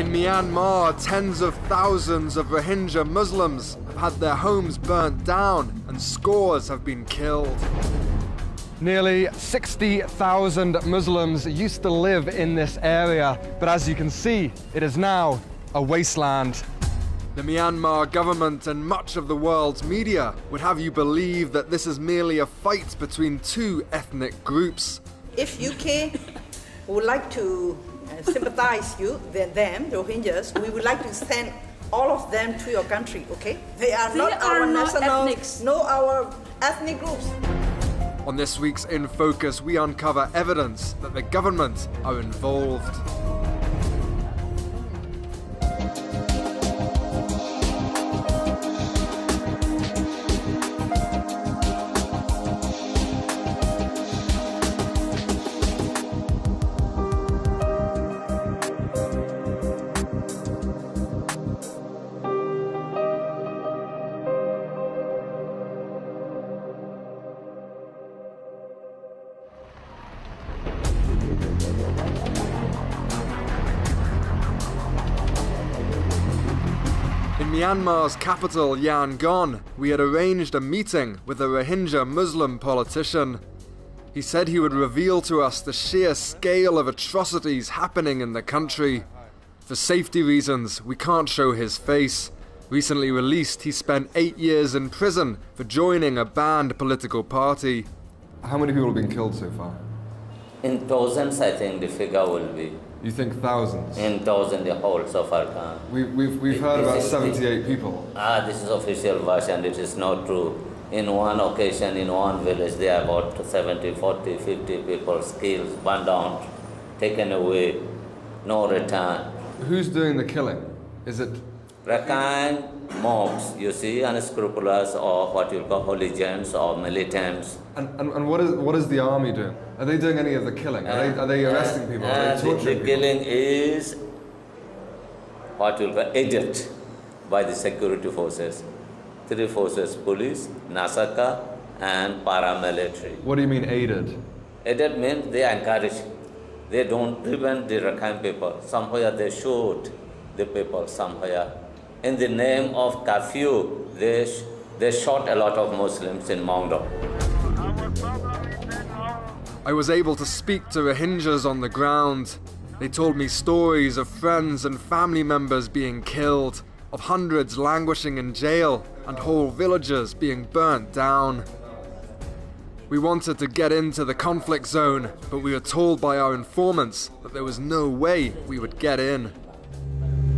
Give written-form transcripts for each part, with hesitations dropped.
In Myanmar, tens of thousands of Rohingya Muslims have had their homes burnt down and scores have been killed. Nearly 60,000 Muslims used to live in this area, but as you can see, it is now a wasteland. The Myanmar government and much of the world's media would have you believe that this is merely a fight between two ethnic groups. If UK would like to sympathize you, them, the Rohingyas, we would like to send all of them to your country, okay? They are not our national, no our ethnic groups. On this week's In Focus, we uncover evidence that the government are involved. In Myanmar's capital, Yangon, we had arranged a meeting with a Rohingya Muslim politician. He said he would reveal to us the sheer scale of atrocities happening in the country. For safety reasons, we can't show his face. Recently released, he spent 8 years in prison for joining a banned political party. How many people have been killed so far? In thousands, I think the figure will be. You think thousands? In thousands, the whole so far. We've heard about 78 people. This is official version. It is not true. In one occasion, in one village, there are about 70, 40, 50 people killed, burned down, taken away, no return. Who's doing the killing? Is it Rakhine mobs, you see, unscrupulous or what you call hooligans or militants. And what is the army doing? Are they doing any of the killing? Are they arresting people? Are they torturing people? The killing is what you call aided by the security forces. 3 forces: police, Nasaka, and paramilitary. What do you mean aided? Aided means they encourage. They don't prevent the Rakhine people. Somewhere they shoot the people somewhere. In the name of curfew, they shot a lot of Muslims in Mongdo. I was able to speak to Rohingyas on the ground. They told me stories of friends and family members being killed, of hundreds languishing in jail, and whole villages being burnt down. We wanted to get into the conflict zone, but we were told by our informants that there was no way we would get in.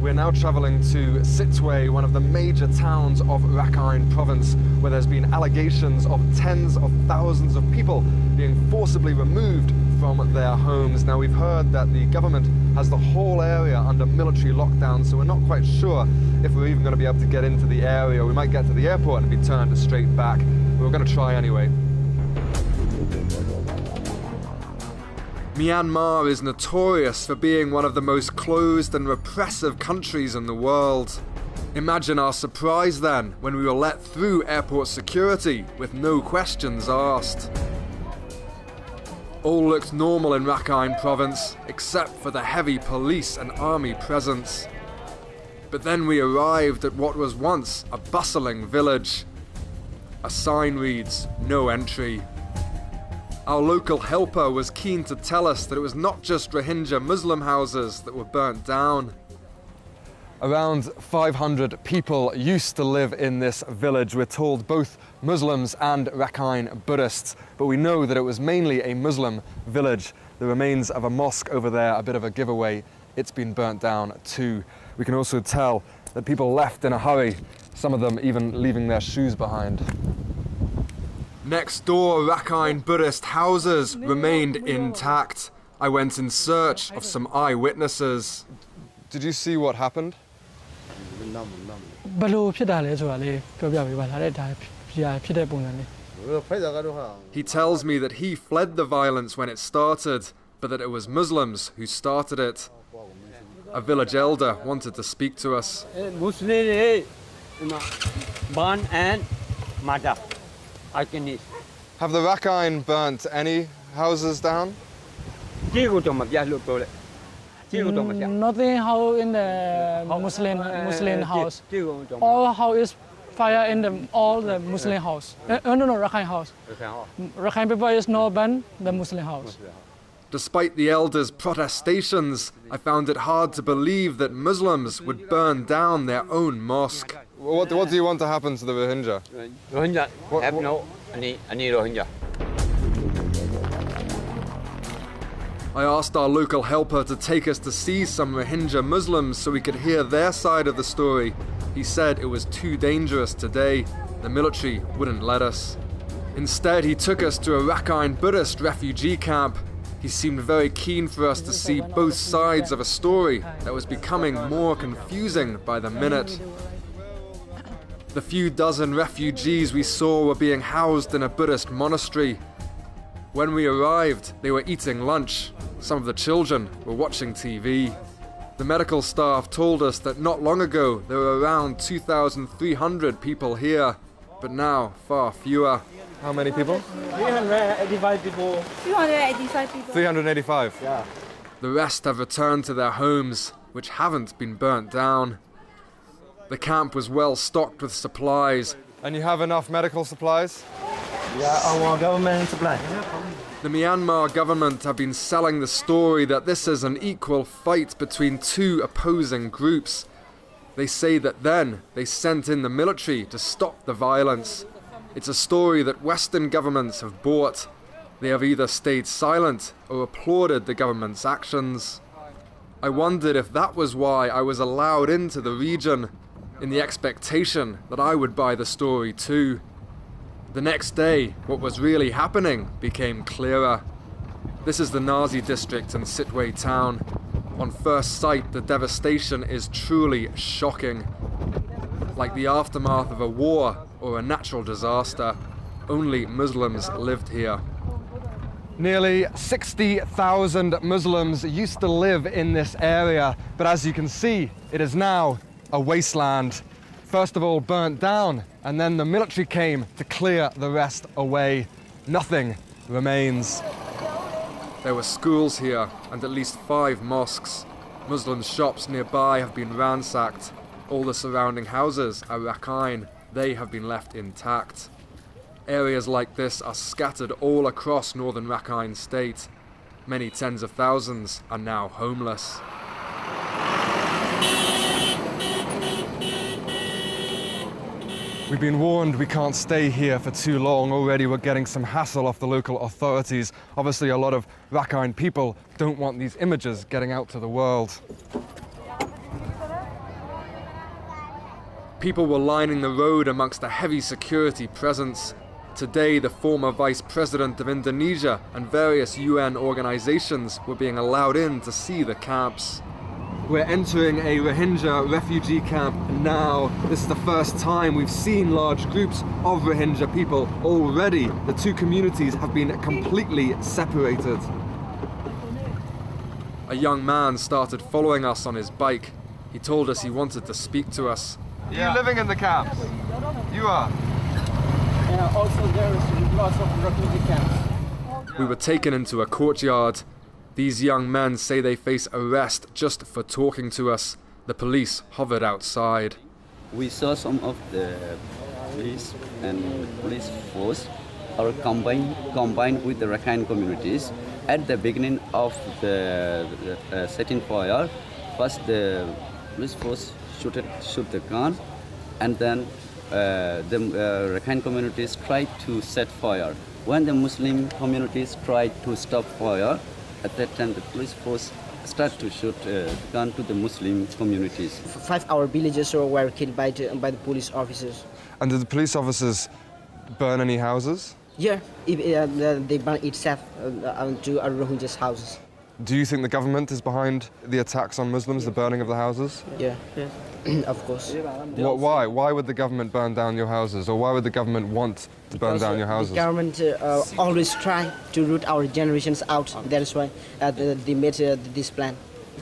We're now travelling to Sittwe, one of the major towns of Rakhine province, where there's been allegations of tens of thousands of people being forcibly removed from their homes. Now, we've heard that the government has the whole area under military lockdown, so we're not quite sure if we're even going to be able to get into the area. We might get to the airport and be turned straight back. We're going to try anyway. Myanmar is notorious for being one of the most closed and repressive countries in the world. Imagine our surprise then when we were let through airport security with no questions asked. All looked normal in Rakhine province, except for the heavy police and army presence. But then we arrived at what was once a bustling village. A sign reads, "No entry." Our local helper was keen to tell us that it was not just Rohingya Muslim houses that were burnt down. Around 500 people used to live in this village. We're told both Muslims and Rakhine Buddhists, but we know that it was mainly a Muslim village. The remains of a mosque over there, a bit of a giveaway. It's been burnt down too. We can also tell that people left in a hurry, some of them even leaving their shoes behind. Next door, Rakhine Buddhist houses remained intact. I went in search of some eyewitnesses. Did you see what happened? He tells me that he fled the violence when it started, but that it was Muslims who started it. A village elder wanted to speak to us. Have the Rakhine burnt any houses down? Nothing how in the Muslim house. All house is fire in all the Muslim house. No, Rakhine house. Rakhine people is no ban the Muslim house. Despite the elders' protestations, I found it hard to believe that Muslims would burn down their own mosque. What do you want to happen to the Rohingya? Rohingya have no any Rohingya. I asked our local helper to take us to see some Rohingya Muslims so we could hear their side of the story. He said it was too dangerous today. The military wouldn't let us. Instead, he took us to a Rakhine Buddhist refugee camp. He seemed very keen for us to see both sides of a story that was becoming more confusing by the minute. The few dozen refugees we saw were being housed in a Buddhist monastery. When we arrived, they were eating lunch. Some of the children were watching TV. The medical staff told us that not long ago there were around 2,300 people here, but now far fewer. How many people? 385 people. 385 people. 385? Yeah. The rest have returned to their homes, which haven't been burnt down. The camp was well stocked with supplies. And you have enough medical supplies? Yeah, our government supply. The Myanmar government have been selling the story that this is an equal fight between two opposing groups. They say that then they sent in the military to stop the violence. It's a story that Western governments have bought. They have either stayed silent or applauded the government's actions. I wondered if that was why I was allowed into the region, in the expectation that I would buy the story too. The next day, what was really happening became clearer. This is the Nazi district in Sitwe town. On first sight, the devastation is truly shocking. Like the aftermath of a war or a natural disaster, only Muslims lived here. Nearly 60,000 Muslims used to live in this area, but as you can see, it is now a wasteland. First of all burnt down, and then the military came to clear the rest away. Nothing remains. There were schools here, and at least 5 mosques. Muslim shops nearby have been ransacked. All the surrounding houses are Rakhine. They have been left intact. Areas like this are scattered all across northern Rakhine state. Many tens of thousands are now homeless. We've been warned we can't stay here for too long. Already we're getting some hassle off the local authorities. Obviously a lot of Rakhine people don't want these images getting out to the world. People were lining the road amongst a heavy security presence. Today, the former Vice President of Indonesia and various UN organizations were being allowed in to see the camps. We're entering a Rohingya refugee camp now. This is the first time we've seen large groups of Rohingya people. Already, the two communities have been completely separated. A young man started following us on his bike. He told us he wanted to speak to us. Are you living in the camps? You are? Yeah, also there is lots of refugee camps. We were taken into a courtyard. These young men say they face arrest just for talking to us. The police hovered outside. We saw some of the police and police force are combined with the Rakhine communities. At the beginning of the setting fire, first the police force shoot the gun, and then the Rakhine communities tried to set fire. When the Muslim communities tried to stop fire, at that time the police force started to shoot gun to the Muslim communities. 5 our villagers were killed by the police officers. And did the police officers burn any houses? Yeah, they burned itself to our Rohingyas' houses. Do you think the government is behind the attacks on Muslims, the burning of the houses? Yeah, of course. Why? Why would the government burn down your houses? Or why would the government want to burn down your houses? The government always try to root our generations out. That is why they made this plan.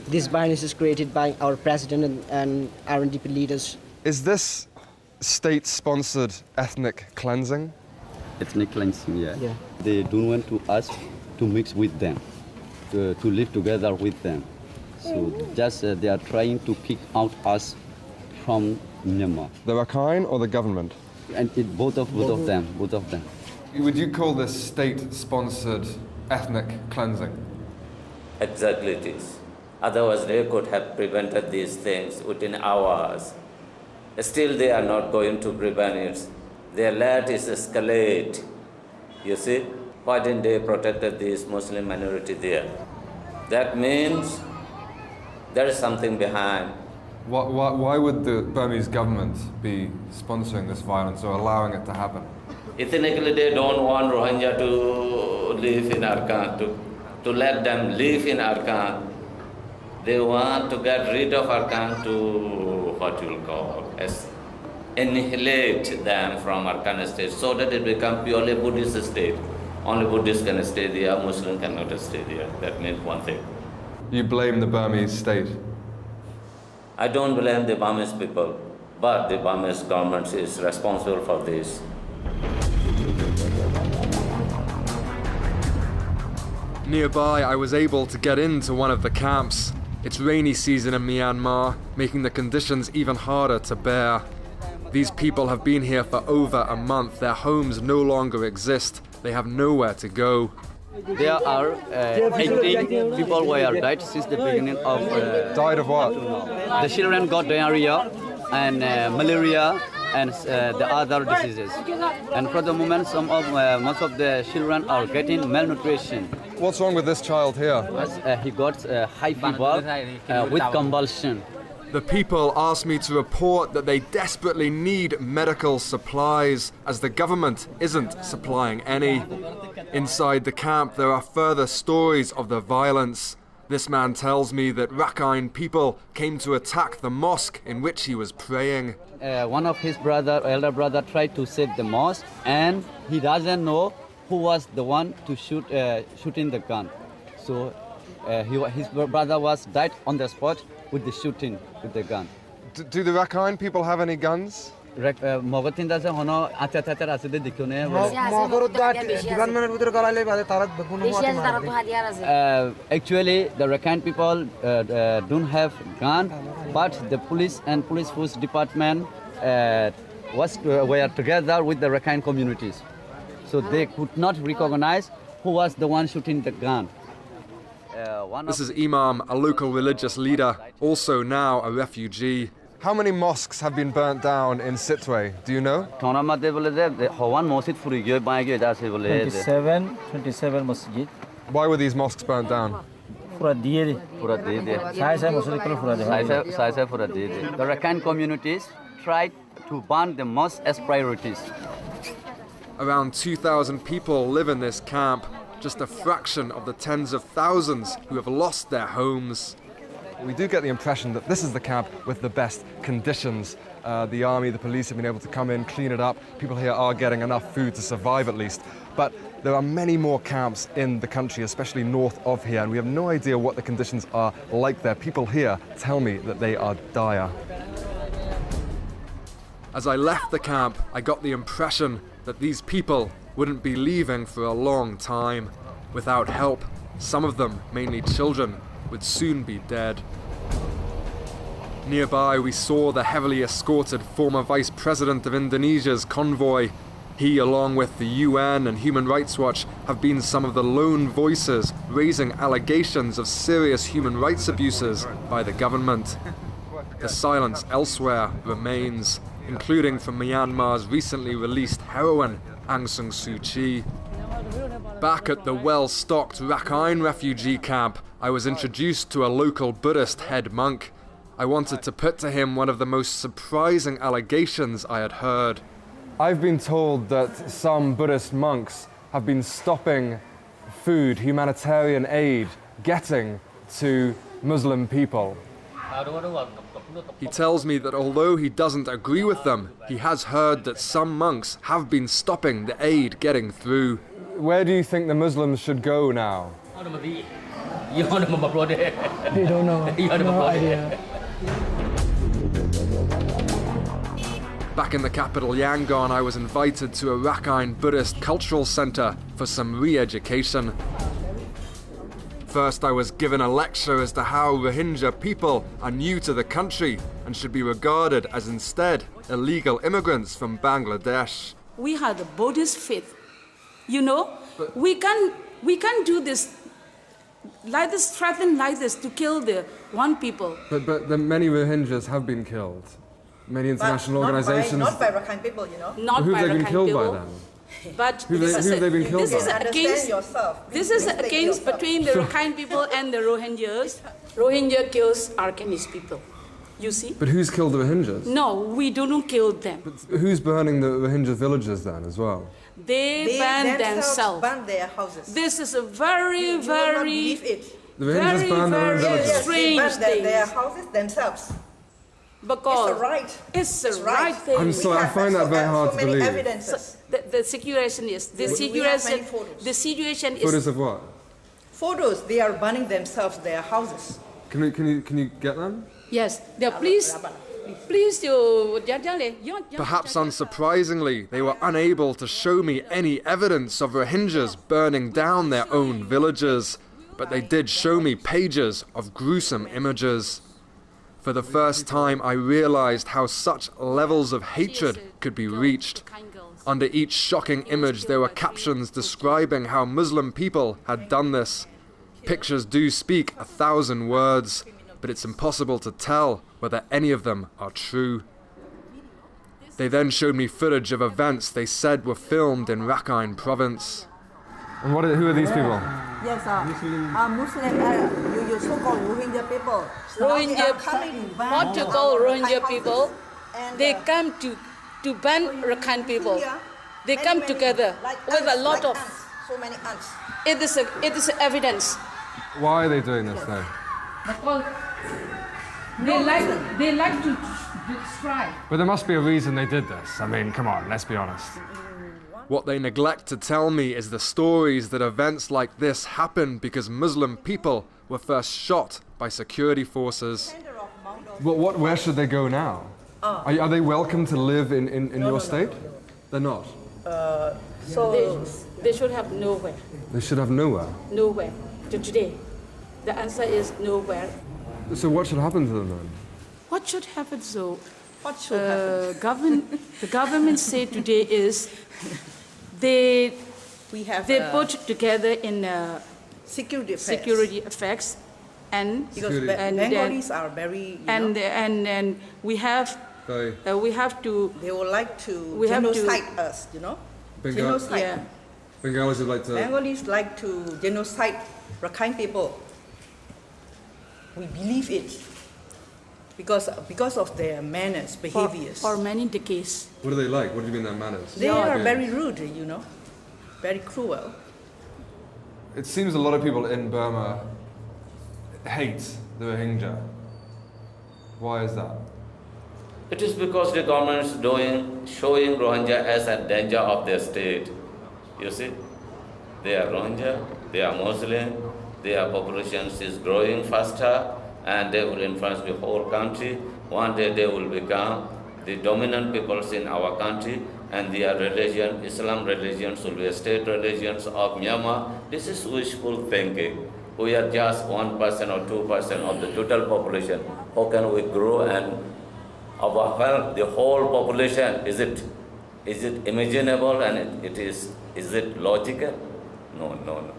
This violence is created by our president and RNDP leaders. Is this state-sponsored ethnic cleansing? Ethnic cleansing, yeah. They don't want to us to mix with them, to live together with them. So just they are trying to kick out us from Myanmar. The Rakhine or the government? And both of them. Would you call this state-sponsored ethnic cleansing? Exactly it is. Otherwise they could have prevented these things within hours. Still they are not going to prevent it. They let it escalate. You see? Why didn't they protect this Muslim minority there? That means there is something behind. Why would the Burmese government be sponsoring this violence or allowing it to happen? Ethnically, they don't want Rohingya to live in Arakan, to let them live in Arakan. They want to get rid of Arakan to what you will call as annihilate them from Arakan state so that it becomes purely Buddhist state. Only Buddhists can stay there, Muslim cannot stay there. That means one thing. You blame the Burmese state? I don't blame the Burmese people, but the Burmese government is responsible for this. Nearby, I was able to get into one of the camps. It's rainy season in Myanmar, making the conditions even harder to bear. These people have been here for over a month. Their homes no longer exist. They have nowhere to go. There are 18 people who have died since the beginning of... Died of what? The children got diarrhea and malaria and the other diseases. And for the moment, most of the children are getting malnutrition. What's wrong with this child here? He got high fever with convulsion. The people asked me to report that they desperately need medical supplies, as the government isn't supplying any. Inside the camp, there are further stories of the violence. This man tells me that Rakhine people came to attack the mosque in which he was praying. One of his elder brother, tried to save the mosque, and he doesn't know who was the one to shooting the gun. So his brother died on the spot with the shooting with the gun. Do the Rakhine people have any guns? Actually, the Rakhine people don't have gun, but the police and police force department were together with the Rakhine communities, so they could not recognize who was the one shooting the gun. This is Imam, a local religious leader, also now a refugee. How many mosques have been burnt down in Sittwe? Do you know? 27 masjid. Why were these mosques burnt down? The Rakhine communities tried to ban the mosques as priorities. Around 2,000 people live in this camp, just a fraction of the tens of thousands who have lost their homes. We do get the impression that this is the camp with the best conditions. The army, the police have been able to come in, clean it up. People here are getting enough food to survive at least. But there are many more camps in the country, especially north of here, and we have no idea what the conditions are like there. People here tell me that they are dire. As I left the camp, I got the impression that these people wouldn't be leaving for a long time. Without help, some of them, mainly children, would soon be dead. Nearby, we saw the heavily escorted former Vice President of Indonesia's convoy. He, along with the UN and Human Rights Watch, have been some of the lone voices raising allegations of serious human rights abuses by the government. The silence elsewhere remains, including from Myanmar's recently released heroine, Aung San Suu Kyi. Back at the well-stocked Rakhine refugee camp, I was introduced to a local Buddhist head monk. I wanted to put to him one of the most surprising allegations I had heard. I've been told that some Buddhist monks have been stopping food, humanitarian aid, getting to Muslim people. He tells me that although he doesn't agree with them, he has heard that some monks have been stopping the aid getting through. Where do you think the Muslims should go now? You don't know. No idea. Back in the capital Yangon, I was invited to a Rakhine Buddhist cultural center for some re-education. First, I was given a lecture as to how Rohingya people are new to the country and should be regarded as instead illegal immigrants from Bangladesh. We have the Buddhist faith. You know, we can't do this like this, threaten like this to kill the one people. But the many Rohingyas have been killed. Many international organizations. Not by Rakhine people, you know. Not who by have they been Rakhine killed people. by then? But who have they been killed by? This is against between the Rakhine people and the Rohingyas. Rohingya kills Rakhine people. You see? But who's killed the Rohingyas? No, we don't kill them. But who's burning the Rohingya villages then as well? They burn themselves. Burn their houses. This is a very, very, The Rohingyas burn their own villages. strange thing. Their houses themselves. Because it's a right. It's a right thing. I'm sorry, I find that very hard to believe. Evidences. The situation is the situation is. Photos of what? Photos. They are burning themselves, their houses. Can you get them? Yes. Please. Perhaps unsurprisingly, they were unable to show me any evidence of Rohingyas burning down their own villages, but they did show me pages of gruesome images. For the first time, I realized how such levels of hatred could be reached. Under each shocking image, there were captions describing how Muslim people had done this. Pictures do speak 1,000 words, but it's impossible to tell whether any of them are true. They then showed me footage of events they said were filmed in Rakhine province. And who are these people? Yes, Muslim, you so-called Rohingya people. What you call Rohingya people, they come to ban Rakhine people. They come together with a lot of. So many ants. It is evidence. Why are they doing this though? Because they like to destroy. But there must be a reason they did this. I mean, come on, let's be honest. What they neglect to tell me is the stories that events like this happen because Muslim people were first shot by security forces. Where should they go now? Are they welcome to live in your state? They're not. So they should have nowhere. They should have nowhere. Nowhere. Today, the answer is nowhere. So what should happen to them then? What should happen? So, what should happen? The government say today is they put together in security effects and Bengalis are very and we have to. They would like to genocide us, you know. Genocide. Yeah. Bengalis would like to. Bengalis like to genocide Rakhine people. We believe it because of their manners, behaviors. For many decades. What are they like? What do you mean their manners? They are very rude, you know, very cruel. It seems a lot of people in Burma hate the Rohingya. Why is that? It is because the government is showing Rohingya as a danger of their state. You see, they are Rohingya, they are Muslim, their population is growing faster, and they will influence the whole country. One day they will become the dominant peoples in our country, and their religion, Islam religion, will be state religions of Myanmar. This is wishful thinking. We are just 1% or 2% of the total population. How can we grow and overwhelm the whole population? Is it imaginable and is it logical? No.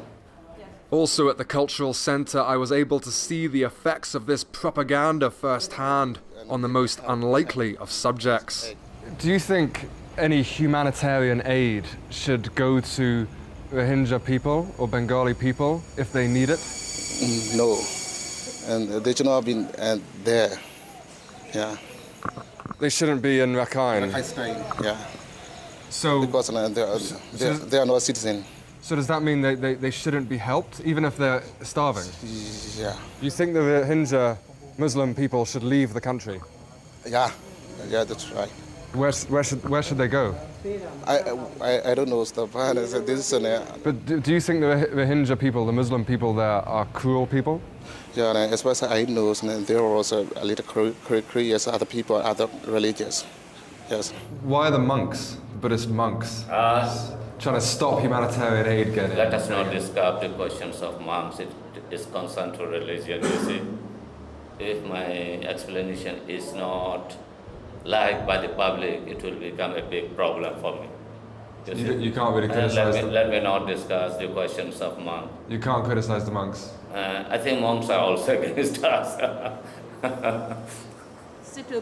Also at the cultural centre, I was able to see the effects of this propaganda firsthand on the most unlikely of subjects. Do you think any humanitarian aid should go to Rohingya people or Bengali people if they need it? No, and they should not have been there. Yeah. They shouldn't be in Rakhine. Yeah. So because they are not citizens. So does that mean they shouldn't be helped, even if they're starving? Yeah. You think the Rohingya Muslim people should leave the country? Yeah, that's right. Where should they go? I don't know stuff. But do you think the Rohingya people, the Muslim people there, are cruel people? Yeah, as far as I know, there are also a little cruel as other people, other religions. Yes. Why are the monks, the Buddhist monks, trying to stop humanitarian aid getting? Let us not discuss the questions of monks. is concerned to religion, you see. If my explanation is not liked by the public, it will become a big problem for me. You can't really criticize them. Let me not discuss the questions of monks. You can't criticize the monks. I think monks are also against us.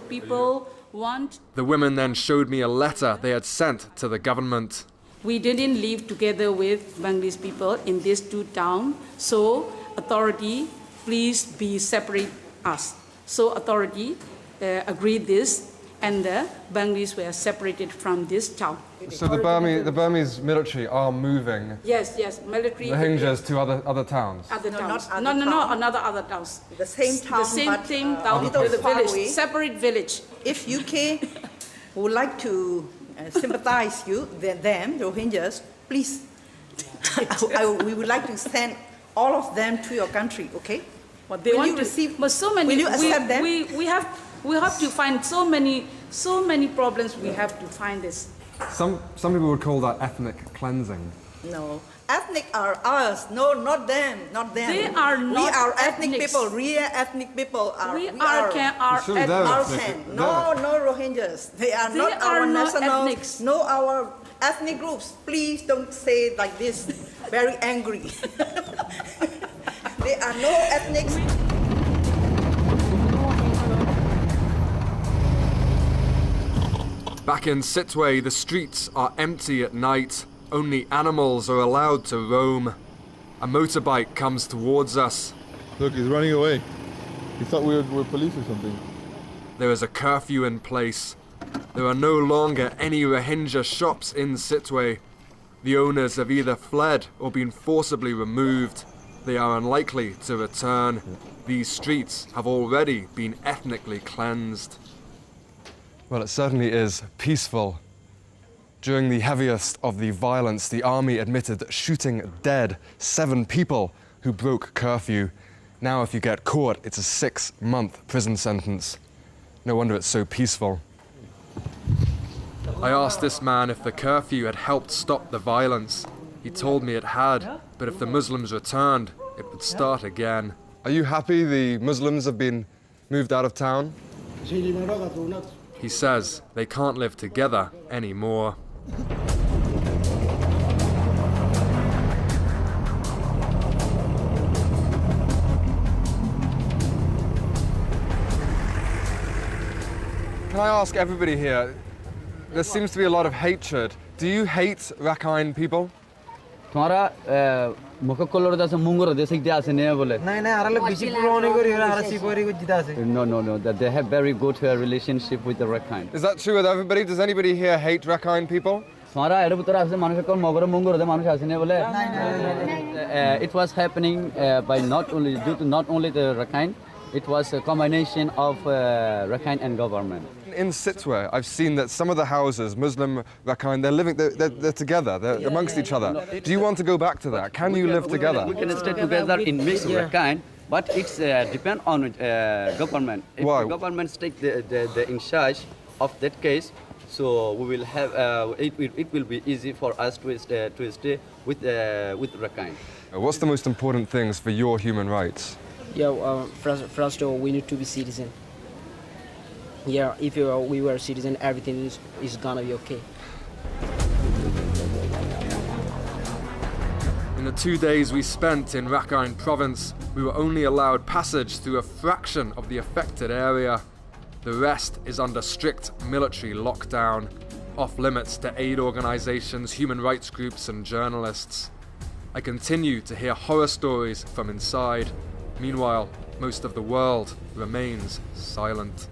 People want... The women then showed me a letter they had sent to the government. We didn't live together with Bangladeshi people in these two towns, so authority, please be separate us. So authority agreed this, and the Bangladeshis were separated from this town. So the Burmese military are moving. Yes, military. Rohingyas to other towns. Other towns. No, other towns. The same town. The same thing town with the village, separate village. If UK would like to sympathize you, them, Rohingyas, please, we would like to send all of them to your country, okay? But they want to receive, but so many. Will you accept them? We have to find so many problems. We have to find this. Some people would call that ethnic cleansing. No, ethnic are us. No, not them, not them. They are not. We are ethnic ethnics. people. Real ethnic people are. We are ethnic. No Rohingyas. They are not our national. Ethnics. No, our ethnic groups. Please don't say it like this. Very angry. They are no ethnics. Back in Sitwe, the streets are empty at night. Only animals are allowed to roam. A motorbike comes towards us. Look, he's running away. He thought we were police or something. There is a curfew in place. There are no longer any Rohingya shops in Sitwe. The owners have either fled or been forcibly removed. They are unlikely to return. These streets have already been ethnically cleansed. Well, it certainly is peaceful. During the heaviest of the violence, the army admitted shooting dead 7 people who broke curfew. Now, if you get caught, it's a 6-month prison sentence. No wonder it's so peaceful. I asked this man if the curfew had helped stop the violence. He told me it had, but if the Muslims returned, it would start again. Are you happy the Muslims have been moved out of town? He says they can't live together anymore. Can I ask everybody here, there seems to be a lot of hatred. Do you hate Rakhine people? No, that they have very good relationship with the Rakhine. Is that true with everybody? Does anybody here hate Rakhine people? It was happening by due to not only the Rakhine, it was a combination of Rakhine and government. In Sitwe, I've seen that some of the houses, Muslim, Rakhine, they're together, they're amongst each other. Do you want to go back to that? Can you live together? We can stay together in mixed Rakhine, but it's depend on government. If the government take the in charge of that case, so we will have it will be easy for us to stay with Rakhine. What's the most important things for your human rights? Yeah, first of all, we need to be citizen. Yeah, if we were citizen, everything is gonna be okay. In the 2 days we spent in Rakhine province, we were only allowed passage through a fraction of the affected area. The rest is under strict military lockdown, off limits to aid organizations, human rights groups and journalists. I continue to hear horror stories from inside. Meanwhile, most of the world remains silent.